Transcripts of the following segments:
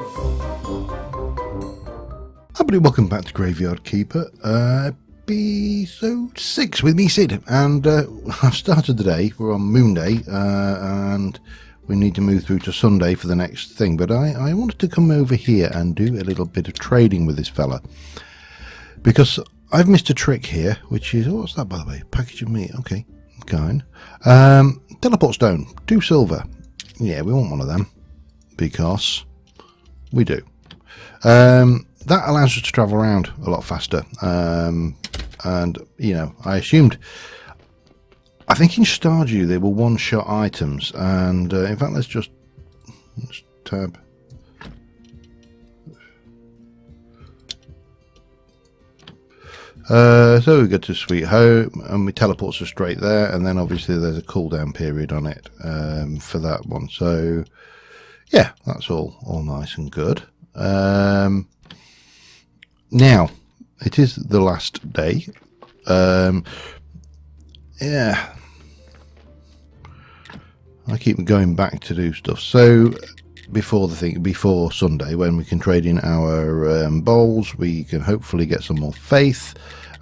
Hi everybody, welcome back to Graveyard Keeper, episode 6 with me, Sid, and I've started the day. We're on Moon Day, and we need to move through to Sunday for the next thing, but I wanted to come over here and do a little bit of trading with this fella, because I've missed a trick here, which is, oh, what's that by the way? Package of meat, okay, kind. Teleport stone, 2 silver. Yeah, we want one of them, because we do. That allows us to travel around a lot faster, and you know, I think in Stardew they were one-shot items, and in fact let's tab. So we go to Sweet Home and we teleport us straight there, and then obviously there's a cooldown period on it for that one, so yeah, that's all nice and good. Now, it is the last day. Yeah, I keep going back to do stuff. So before Sunday, when we can trade in our bowls, we can hopefully get some more faith,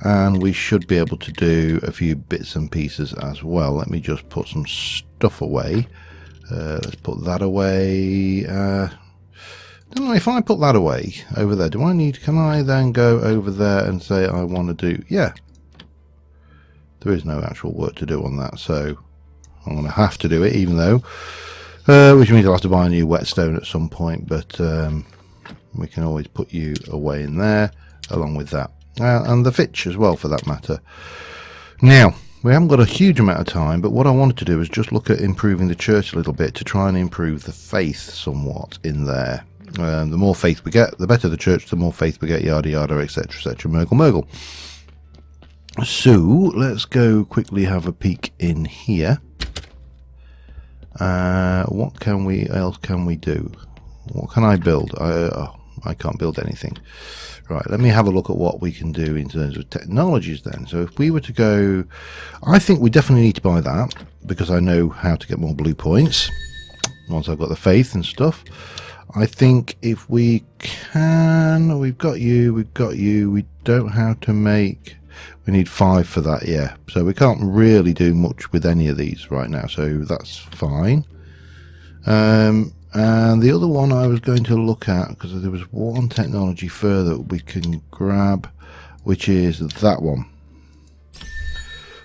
and we should be able to do a few bits and pieces as well. Let me just put some stuff away. Let's put that away. Don't know, if I put that away over there, can I then go over there and say I want to do, yeah, there is no actual work to do on that, so I'm going to have to do it, even though, which means I'll have to buy a new whetstone at some point, but we can always put you away in there, along with that, and the Fitch as well, for that matter. Now, we haven't got a huge amount of time, but what I wanted to do is just look at improving the church a little bit, to try and improve the faith somewhat in there. The more faith we get, the better the church, the more faith we get, yada yada, etc, etc, Murgle. So let's go quickly have a peek in here. What else can we do? What can I build? I can't build anything. Right, let me have a look at what we can do in terms of technologies then. So if we were to go, I think we definitely need to buy that, because I know how to get more blue points once I've got the faith and stuff. I think if we can, we've got you, we don't have to make, we need 5 for that, yeah. So we can't really do much with any of these right now, so that's fine. And the other one I was going to look at, because there was one technology further we can grab, which is that one,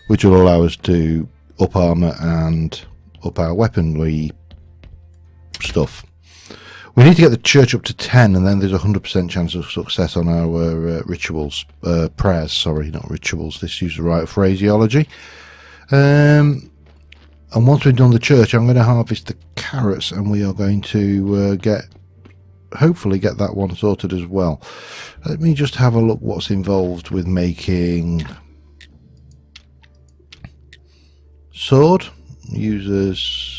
which will allow us to up armor and up our weaponry stuff. We need to get the church up to 10, and then there's a 100% chance of success on our rituals, prayers, sorry, not rituals, let's use the right phraseology. And once we've done the church, I'm going to harvest the carrots, and we are going to hopefully get that one sorted as well. Let me just have a look what's involved with making sword. Users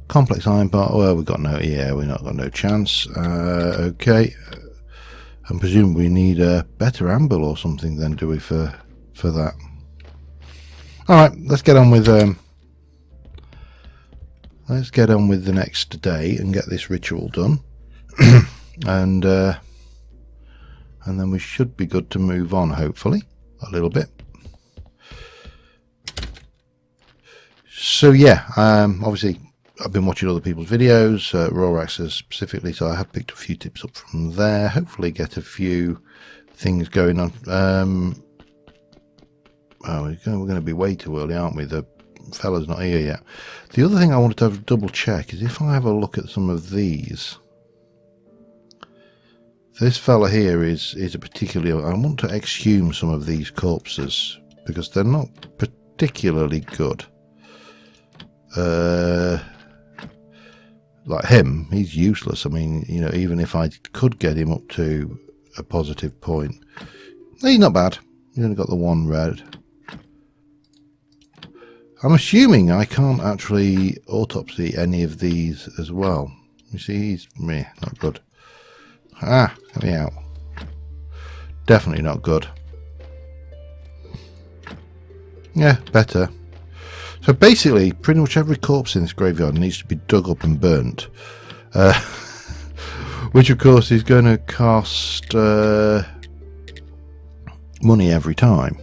complex iron part. Well, we've got no, yeah, we've not got no chance. Okay, and presumably we need a better anvil or something then, do we, for that? All right, let's get on with the next day and get this ritual done. and then we should be good to move on, hopefully, a little bit. So yeah, obviously I've been watching other people's videos, Rorax's specifically, so I have picked a few tips up from there. Hopefully get a few things going on. Oh, we're going to be way too early, aren't we? The fella's not here yet. The other thing I wanted to have a double check is if I have a look at some of these. This fella here is a particularly, I want to exhume some of these corpses because they're not particularly good. Like him, he's useless. I mean, you know, even if I could get him up to a positive point, he's not bad. He's only got the 1 red. I'm assuming I can't actually autopsy any of these as well. You see, he's meh, not good. Ah, get me out. Definitely not good. Yeah, better. So basically, pretty much every corpse in this graveyard needs to be dug up and burnt. which of course is going to cost money every time.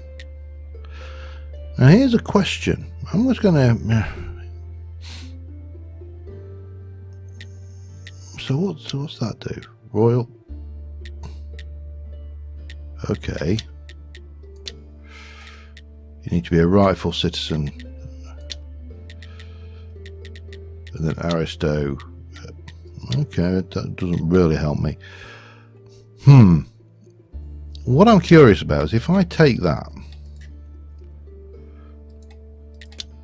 Now here's a question. I'm just going to... So what's that do? Royal. Okay. You need to be a rightful citizen. And then Aristo. Okay, that doesn't really help me. What I'm curious about is if I take that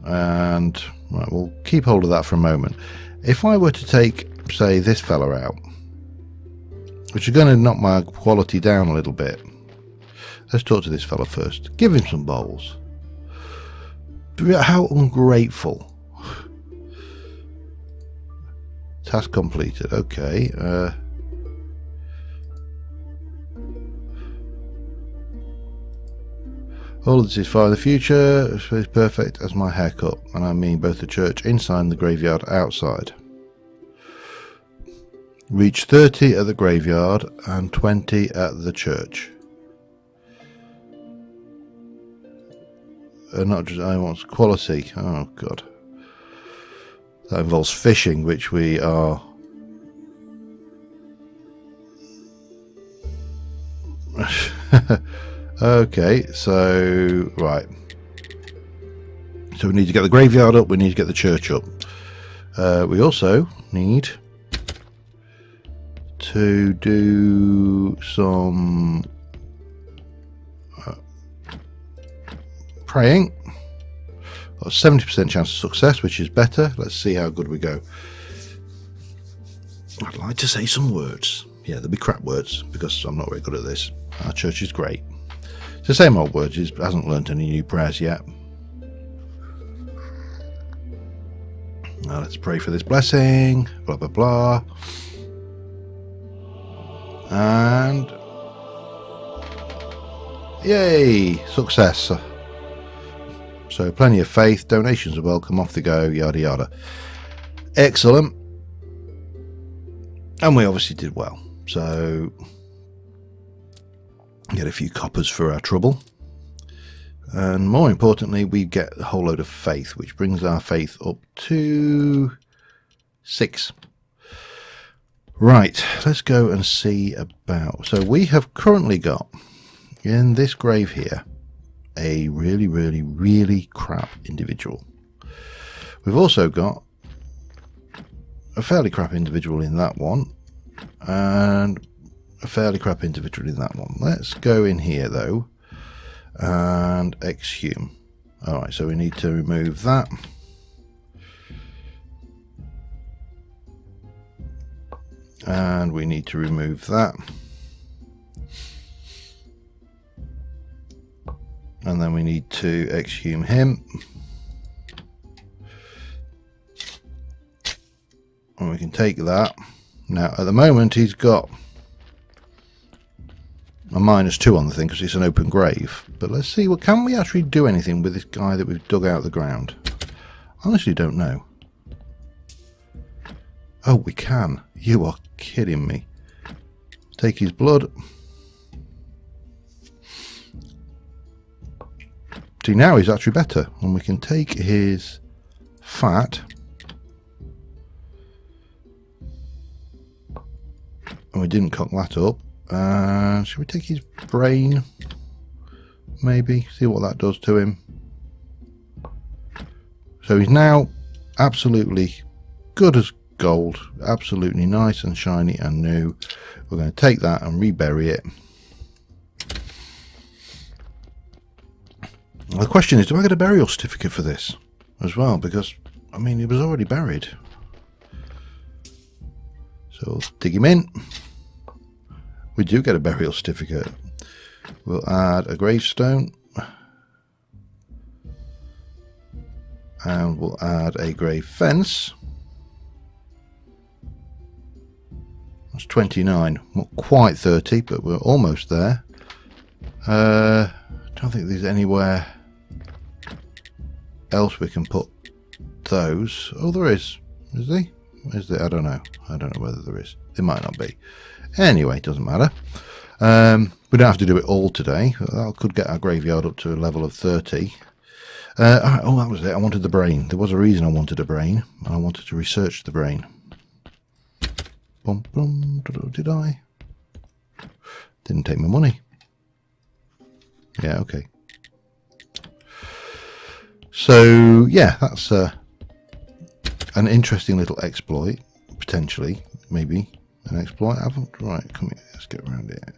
and right, we'll keep hold of that for a moment. If I were to take, say, this fella out, which is going to knock my quality down a little bit. Let's talk to this fella first. Give him some bowls. How ungrateful. Task completed. Okay. All of this is far in the future. It's perfect as my haircut. And I mean both the church inside and the graveyard outside. Reach 30 at the graveyard and 20 at the church. Not just, I want quality. Oh god. That involves fishing, which we are... Okay, so... Right. So we need to get the graveyard up, we need to get the church up. We also need to do some praying. Got a 70% chance of success, which is better. Let's see how good we go. I'd like to say some words. Yeah, there'll be crap words because I'm not very good at this. Our church is great. It's the same old words. He hasn't learnt any new prayers yet. Now let's pray for this blessing. Blah, blah, blah. And... Yay! Success. So plenty of faith. Donations are welcome. Off they go. Yada, yada. Excellent. And we obviously did well. So... Get a few coppers for our trouble. And more importantly, we get a whole load of faith, which brings our faith up to 6. Right, let's go and see about... So we have currently got, in this grave here, a really, really, really crap individual. We've also got a fairly crap individual in that one, and a fairly crap individual in that one. Let's go in here, though, and exhume. Alright, so we need to remove that. And we need to remove that. And then we need to exhume him. And we can take that. Now, at the moment, he's got a -2 on the thing because it's an open grave. But let's see, well, can we actually do anything with this guy that we've dug out of the ground? I honestly don't know. Oh, we can. You are kidding me. Take his blood. See, now he's actually better. And we can take his fat. And we didn't cock that up. Should we take his brain? Maybe. See what that does to him. So he's now absolutely good as gold. Absolutely nice and shiny and new. We're going to take that and rebury it. Well, the question is, do I get a burial certificate for this as well? Because, I mean, he was already buried. So we'll dig him in. We do get a burial certificate. We'll add a gravestone. And we'll add a grave fence. That's 29. Not quite 30, but we're almost there. I don't think there's anywhere else we can put those. Oh, there is. Is there? Is there? I don't know. I don't know whether there is. They might not be. Anyway, it doesn't matter. We don't have to do it all today. That could get our graveyard up to a level of 30. Oh, that was it. I wanted the brain. There was a reason I wanted a brain. And I wanted to research the brain. Bum, bum, did I? Didn't take my money. Yeah, okay. So, yeah, that's an interesting little exploit. Potentially, maybe. An exploit. Right, come here. Let's get around it.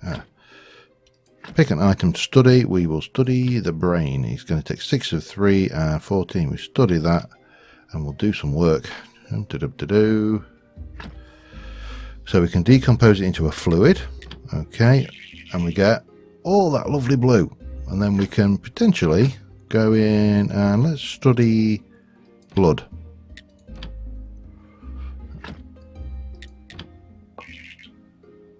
Pick an item to study. We will study the brain. He's going to take 6 of 3 and 14. We study that and we'll do some work. So we can decompose it into a fluid. Okay. And we get all that lovely blue. And then we can potentially go in and let's study blood.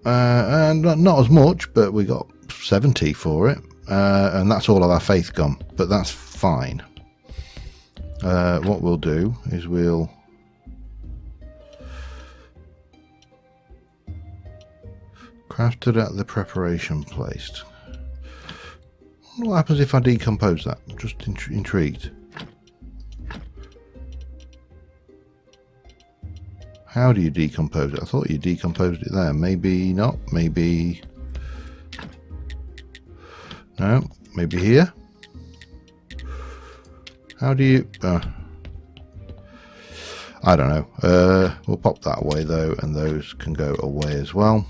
And not as much, but we got 70 for it, and that's all of our faith gone, but that's fine. What we'll do is we'll crafted at the preparation placed. What happens if I decompose that? I'm just intrigued. How do you decompose it? I thought you decomposed it there. Maybe not. Maybe... No. Maybe here. How do you... I don't know. We'll pop that away though, and those can go away as well.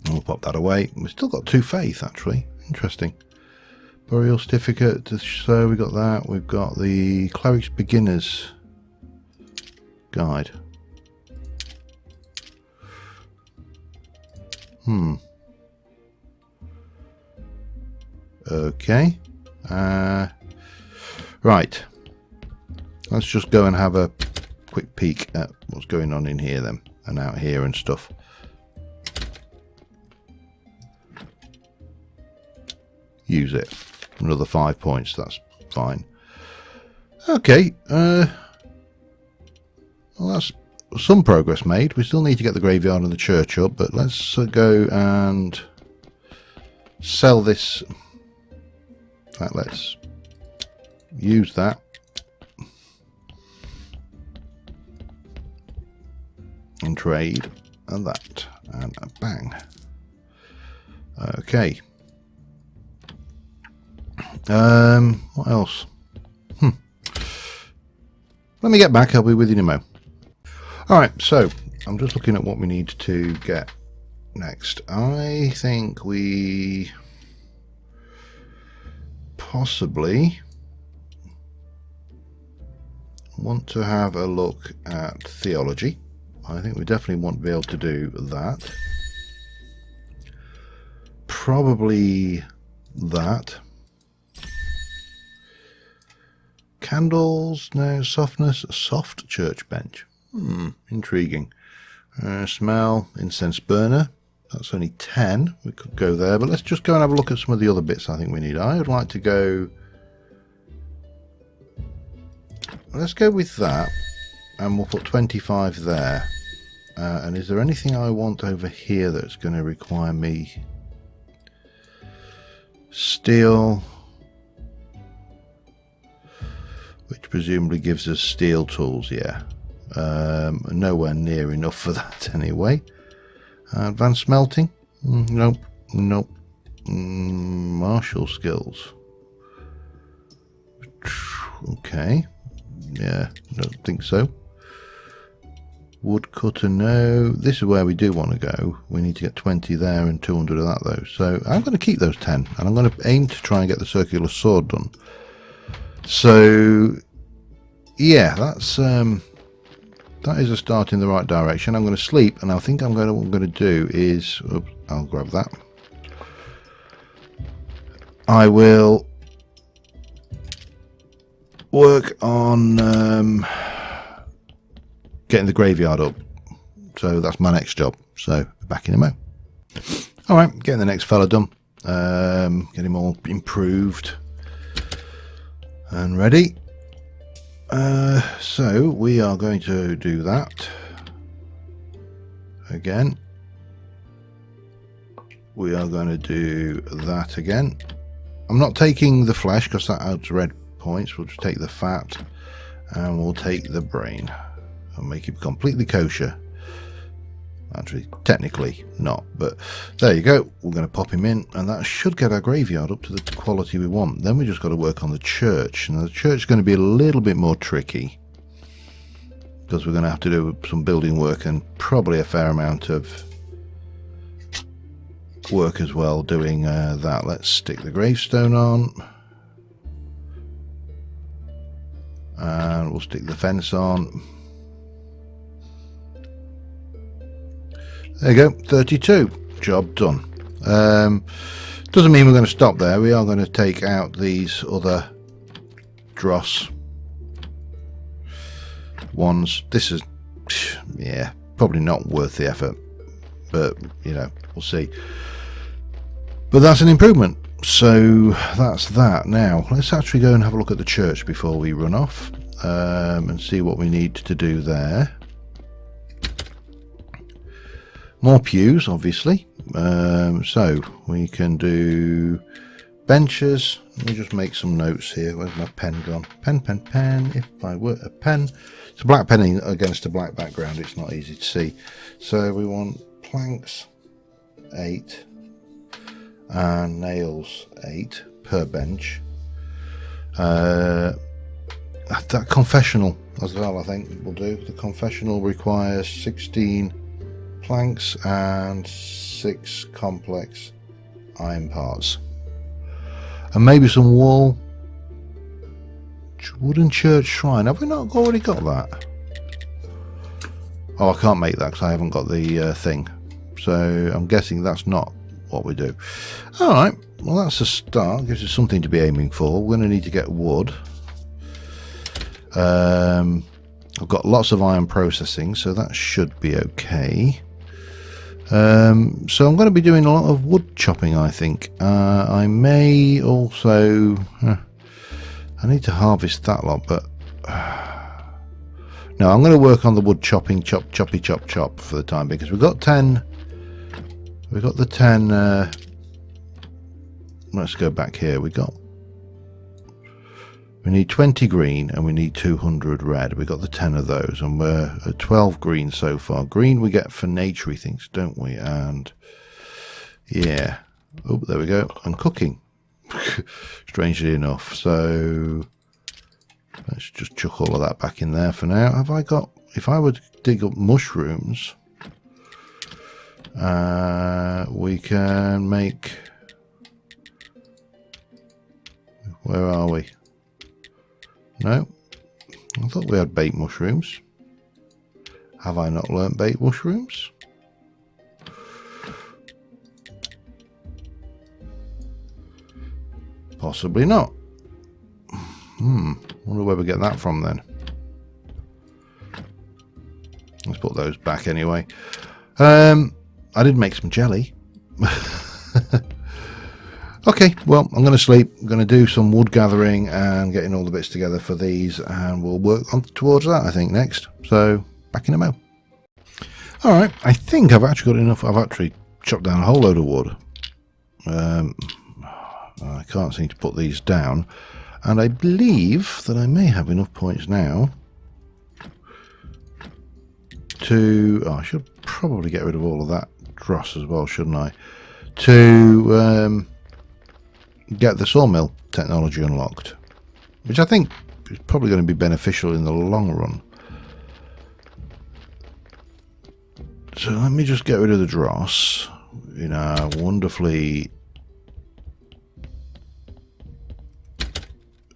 And we'll pop that away. We've still got 2 faith, actually. Interesting. Burial certificate. So we got that. We've got the Cleric's Beginner's Guide. Okay. Right. Let's just go and have a quick peek at what's going on in here then, and out here and stuff. Use it. Another 5 points. That's fine. Okay. Well, that's some progress made. We still need to get the graveyard and the church up, but let's go and sell this. In fact, let's use that. And trade. And that. And bang. Okay. What else? Let me get back. I'll be with you in a moment. Alright, so I'm just looking at what we need to get next. I think we possibly want to have a look at theology. I think we definitely want to be able to do that. Probably that. Candles, no. Softness, a soft church bench. Intriguing. Smell, incense burner. That's only 10. We could go there, but let's just go and have a look at some of the other bits I think we need. I would like to go... Let's go with that, and we'll put 25 there. And is there anything I want over here that's going to require me? Steel, which presumably gives us steel tools, yeah. Nowhere near enough for that anyway. Advanced smelting? Nope. Nope. Martial skills. Okay. Yeah, don't think so. Woodcutter, no. This is where we do want to go. We need to get 20 there and 200 of that though. So I'm going to keep those 10 and I'm going to aim to try and get the circular sword done. So yeah, that's that is a start in the right direction. I'm going to sleep, and I think what I'm going to do is, oops, I'll grab that. I will work on getting the graveyard up. So that's my next job. So back in a mo. All right, getting the next fella done. Get him all improved and ready. So we are going to do that. again. We are going to do that again. I'm not taking the flesh because that adds red points. We'll just take the fat and we'll take the brain and make it completely kosher. Actually, technically not, but there you go. We're going to pop him in, and that should get our graveyard up to the quality we want. Then we just got to work on the church, and the church is going to be a little bit more tricky because we're going to have to do some building work and probably a fair amount of work as well doing that. Let's stick the gravestone on, and we'll stick the fence on. There you go, 32. Job done. Doesn't mean we're going to stop there. We are going to take out these other dross ones. This is, yeah, probably not worth the effort, but you know, we'll see. But that's an improvement. So that's that. Now let's actually go and have a look at the church before we run off, and see what we need to do there. More pews, obviously. So we can do benches. Let me just make some notes here. Where's my pen gone? Pen, pen, pen. If I were a pen. It's a black pen against a black background. It's not easy to see. So we want planks 8 and nails 8 per bench. That confessional as well, I think will do. The confessional requires 16 planks and 6 complex iron parts, and maybe some wall. Wooden church shrine. Have we not already got that? Oh, I can't make that because I haven't got the thing, so I'm guessing that's not what we do. Alright, well that's a start. Gives us something to be aiming for. We're going to need to get wood. I've got lots of iron processing, so that should be okay. So I'm going to be doing a lot of wood chopping, I think. I may also... I need to harvest that lot, but... no, I'm going to work on the wood chopping, chop for the time, because we've got 10... We've got the 10... let's go back here. We need 20 green and we need 200 red. We got the 10 of those, and we're at 12 green so far. Green we get for naturey things, don't we? And yeah, oh, there we go. And cooking, strangely enough. So let's just chuck all of that back in there for now. Have I got? If I were to dig up mushrooms, we can make. Where are we? No, I thought we had bait mushrooms. Have I not learnt bait mushrooms? Possibly not. Wonder where we get that from then. Let's put those back anyway. I did make some jelly. Okay, well, I'm going to sleep. I'm going to do some wood gathering and getting all the bits together for these, and we'll work on towards that, I think, next. So, back in a mo. Alright, I think I've actually got enough. I've actually chopped down a whole load of wood. I can't seem to put these down. And I believe that I may have enough points now to... Oh, I should probably get rid of all of that dross as well, shouldn't I? To... get the sawmill technology unlocked, which I think is probably going to be beneficial in the long run. So let me just get rid of the dross in our wonderfully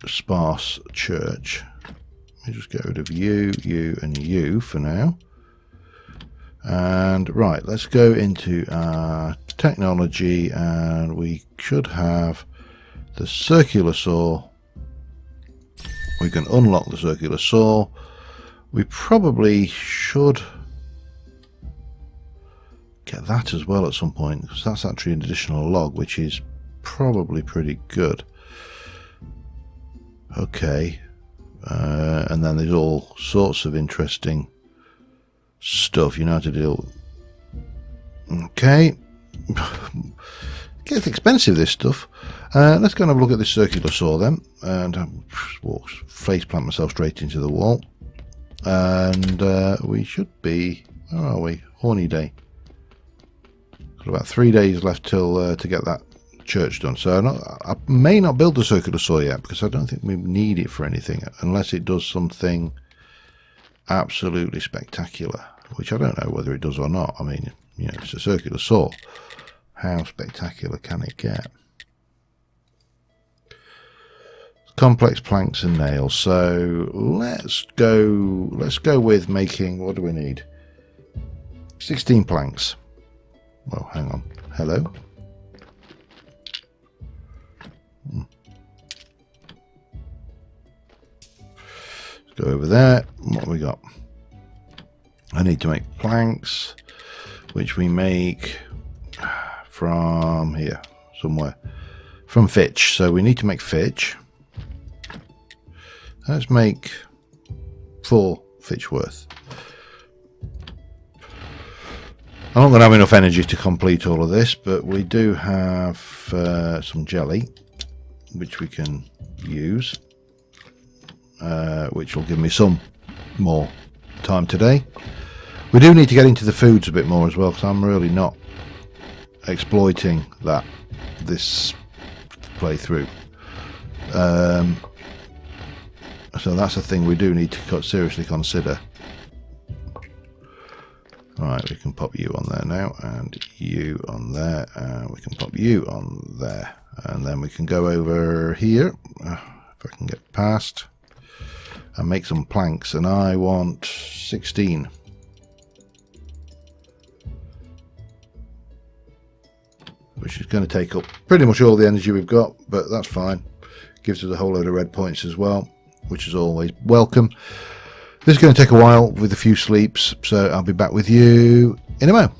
sparse church. Let me just get rid of you, you and you for now. And right, let's go into our technology, and we should have the circular saw. We can unlock the circular saw. We probably should get that as well at some point, because that's actually an additional log, which is probably pretty good. Okay, and then there's all sorts of interesting stuff. You know how to deal Okay. Gets expensive, this stuff. Let's go and have a look at this circular saw then. And walk face plant myself straight into the wall. And we should be... Where are we? Horny day. Got about 3 days left till to get that church done. So I may not build the circular saw yet, because I don't think we need it for anything, unless it does something absolutely spectacular, which I don't know whether it does or not. I mean, you know, it's a circular saw. How spectacular can it get? Complex planks and nails. So let's go with making, what do we need? 16 planks. Well, hang on. Hello? Let's go over there. What have we got? I need to make planks, which we make from here, somewhere. From Fitch. So we need to make Fitch. Let's make 4 Fitch worth. I'm not going to have enough energy to complete all of this, but we do have some jelly, which we can use, which will give me some more time today. We do need to get into the foods a bit more as well, because I'm really not exploiting that this playthrough. So that's a thing we do need to seriously consider. Right, we can pop you on there now, and you on there, and we can pop you on there, and then we can go over here, if I can get past, and make some planks, and I want 16. Which is going to take up pretty much all the energy we've got, but that's fine. Gives us a whole load of red points as well, which is always welcome. This is going to take a while with a few sleeps, so I'll be back with you in a moment.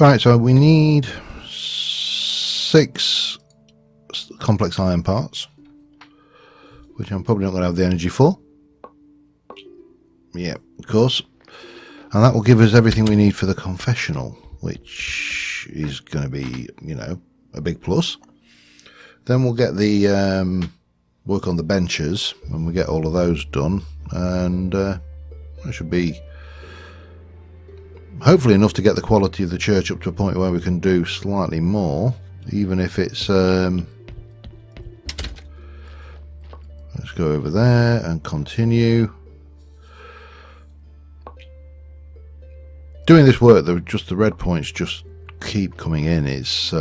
Alright, so we need 6 complex iron parts, which I'm probably not going to have the energy for. Yeah, of course. And that will give us everything we need for the confessional, which is going to be, you know, a big plus. Then we'll get the work on the benches when we get all of those done, and that should be hopefully enough to get the quality of the church up to a point where we can do slightly more, even if it's let's go over there and continue doing this work. The red points just keep coming in. It's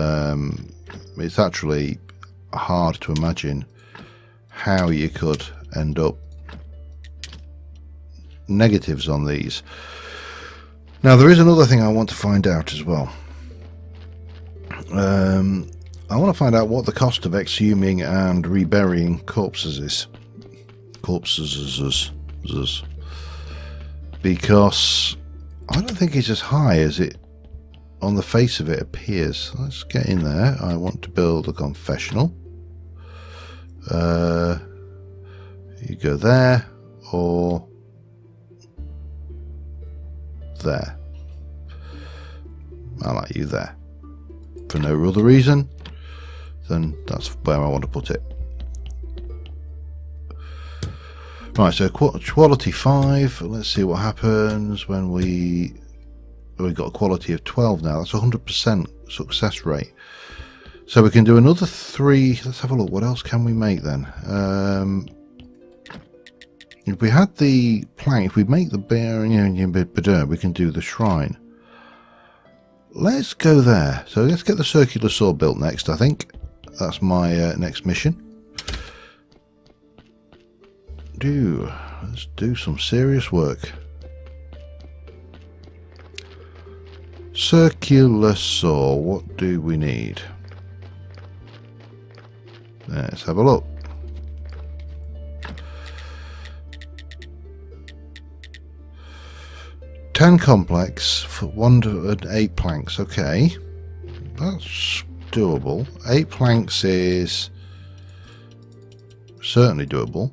actually hard to imagine how you could end up negatives on these. Now there is another thing I want to find out as well. I want to find out what the cost of exhuming and reburying corpses is. Because I don't think it's as high as it on the face of it appears. Let's get in there. I want to build a confessional. You go there or there. I like you there. For no other reason, then that's where I want to put it. Right, so quality 5. Let's see what happens when we've got a quality of 12 now. That's 100% success rate. So we can do another 3. Let's have a look. What else can we make then? If we had the plank, if we make the bear, we can do the shrine. Let's go there. So let's get the circular saw built next, I think. That's my next mission. Let's do some serious work. Circular saw, what do we need? Let's have a look. $10 complex for 108 planks. Okay, that's doable. 8 planks is certainly doable.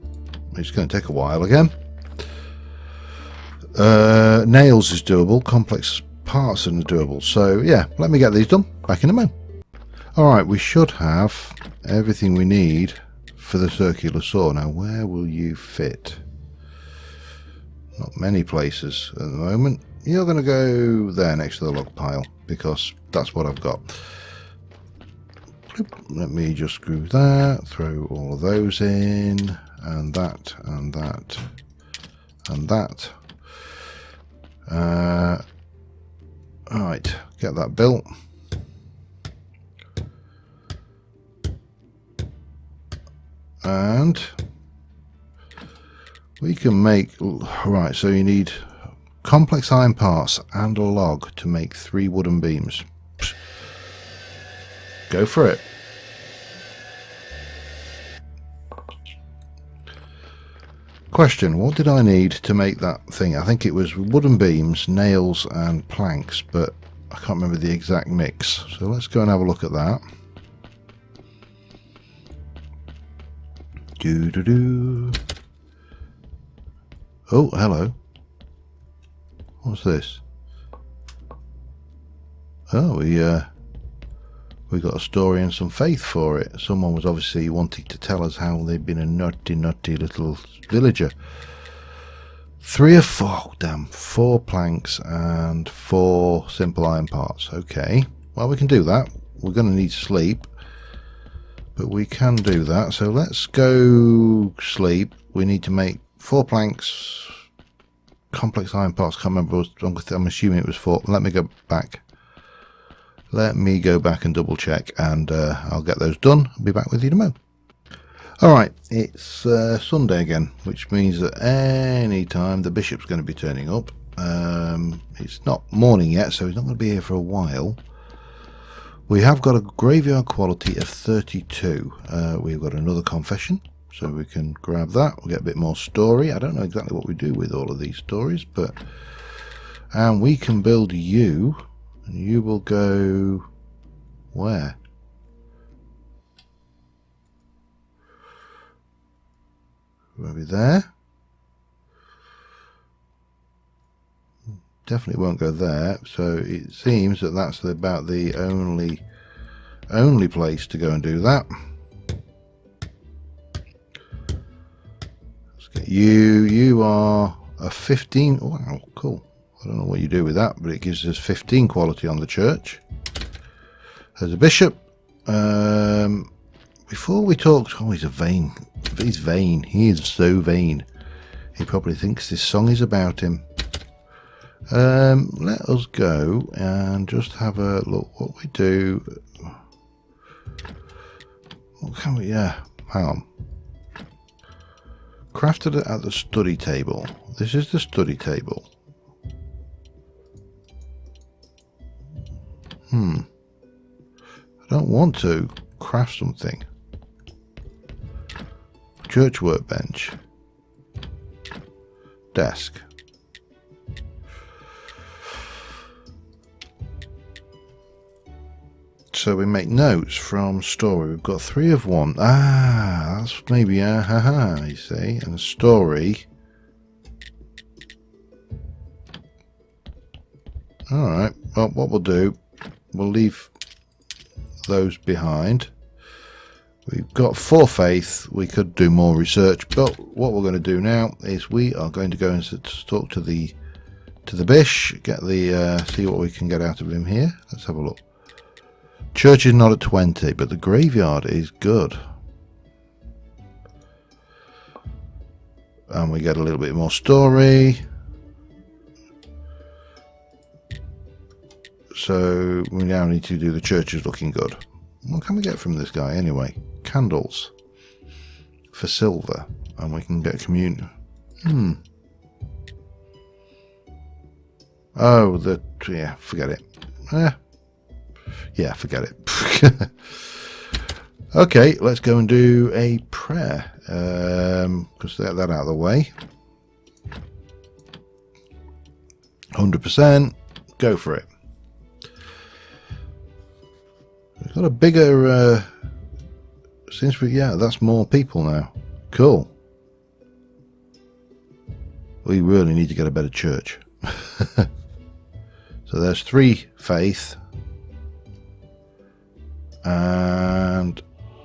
It's going to take a while again. Nails is doable. Complex parts and doable. So yeah, let me get these done. Back in a moment. Alright, we should have everything we need for the circular saw. Now, where will you fit? Not many places at the moment. You're going to go there next to the log pile, because that's what I've got. Let me just screw that, throw all of those in, and that, and that, and that. Alright, get that built. And we can make, right, so you need complex iron parts and a log to make 3 wooden beams. Go for it. Question, what did I need to make that thing? I think it was wooden beams, nails and planks, but I can't remember the exact mix. So let's go and have a look at that. Oh, hello. What's this? Oh, we got a story and some faith for it. Someone was obviously wanting to tell us how they've been a naughty little villager. 3 of 4, damn, 4 planks and 4 simple iron parts. Okay, well, we can do that. We're going to need to sleep, but we can do that. So let's go sleep. We need to make 4 planks, complex iron parts. Can't remember. I'm assuming it was 4. Let me go back. Let me go back and double check, and I'll get those done. I'll be back with you tomorrow. Alright, it's Sunday again, which means that any time the bishop's going to be turning up. It's not morning yet, so he's not going to be here for a while. We have got a graveyard quality of 32. We've got another confession, so we can grab that. We'll get a bit more story. I don't know exactly what we do with all of these stories, but... And we can build you, and you will go... where? Maybe there. Definitely won't go there. So it seems that that's about the only place to go and do that. Let's get you. You are a 15. Wow, cool. I don't know what you do with that, but it gives us 15 quality on the church. There's a bishop. Before we talked, oh, he's a vain. He's vain. He is so vain. He probably thinks this song is about him. Let us go and just have a look what we do. What can we? Yeah, hang on. Crafted it at the study table. This is the study table. I don't want to craft something. Church workbench. Desk. So we make notes from story. We've got 3 of 1. Ah, that's maybe you see. And a story. Alright, well, what we'll do, we'll leave those behind. We've got 4 faith. We could do more research, but what we're going to do now is we are going to go and talk to the bish, get the see what we can get out of him here. Let's have a look. Church is not at 20, but the graveyard is good, and we get a little bit more story. So we now need to do the church is looking good. What can we get from this guy anyway? Candles for silver, and we can get communion. Oh, yeah, forget it. Yeah, forget it. Okay, let's go and do a prayer. Just get that out of the way. 100%. Go for it. We've got a bigger... Seems to be, yeah, that's more people now. Cool. We really need to get a better church. So So there's 3 faith and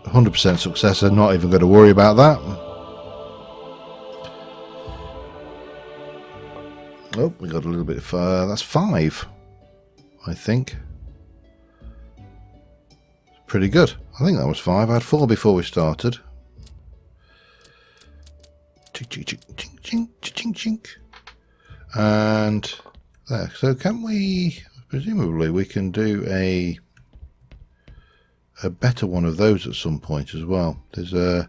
100% success. I'm not even going to worry about that. Oh, we got a little bit of that's 5, I think. Pretty good. I think that was 5. I had 4 before we started. Chink, chink, chink, chink, chink, chink. And there. So can we, presumably we can do a better one of those at some point as well. There's a,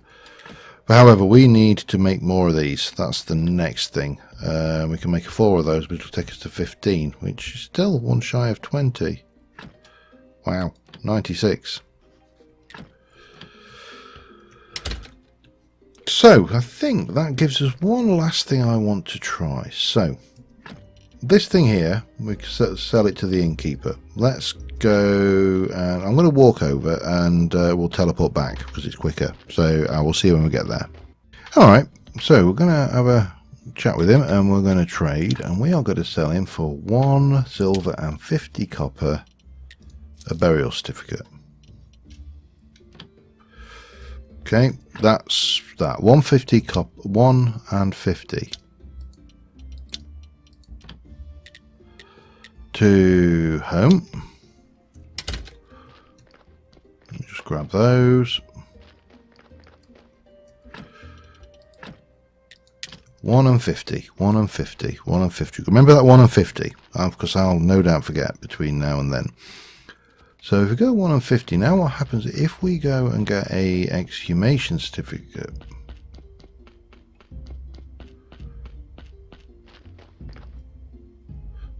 however, we need to make more of these. That's the next thing. We can make 4 of those, which will take us to 15, which is still one shy of 20. Wow, 96. So I think that gives us one last thing I want to try. So this thing here, we can sell it to the innkeeper. Let's go, and I'm going to walk over and we'll teleport back because it's quicker. So I will see you when we get there. Alright, so we're going to have a chat with him and we're going to trade, and we are going to sell him for 1 silver and 50 copper a burial certificate. Okay, that's that. 150 copper, 1 and 50. To home. Just grab those. 1 and 50. 1 and 50. 1 and 50. Remember that 1 and 50, because I'll no doubt forget between now and then. So if we go 1 and 50, now what happens if we go and get a exhumation certificate?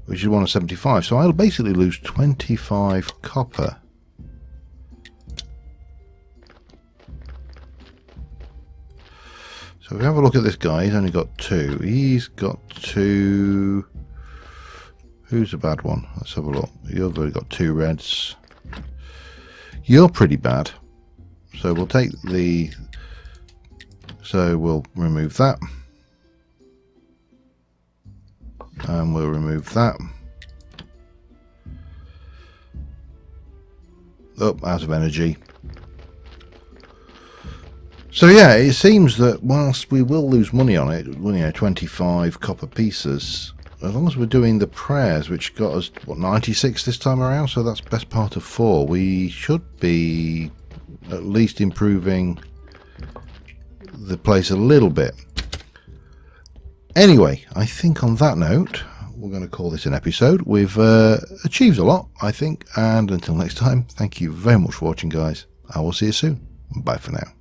Which is 1 and 75. So I'll basically lose 25 copper. So if we have a look at this guy, he's only got 2. He's got 2. Who's a bad one? Let's have a look. You've already got 2 reds. You're pretty bad. So we'll take the... So we'll remove that. And we'll remove that. Oh, out of energy. So yeah, it seems that whilst we will lose money on it, 25 copper pieces, as long as we're doing the prayers, which got us, what, 96 this time around, so that's best part of 4, we should be at least improving the place a little bit. Anyway, I think on that note, we're going to call this an episode. We've achieved a lot, I think, and until next time, thank you very much for watching, guys. I will see you soon. Bye for now.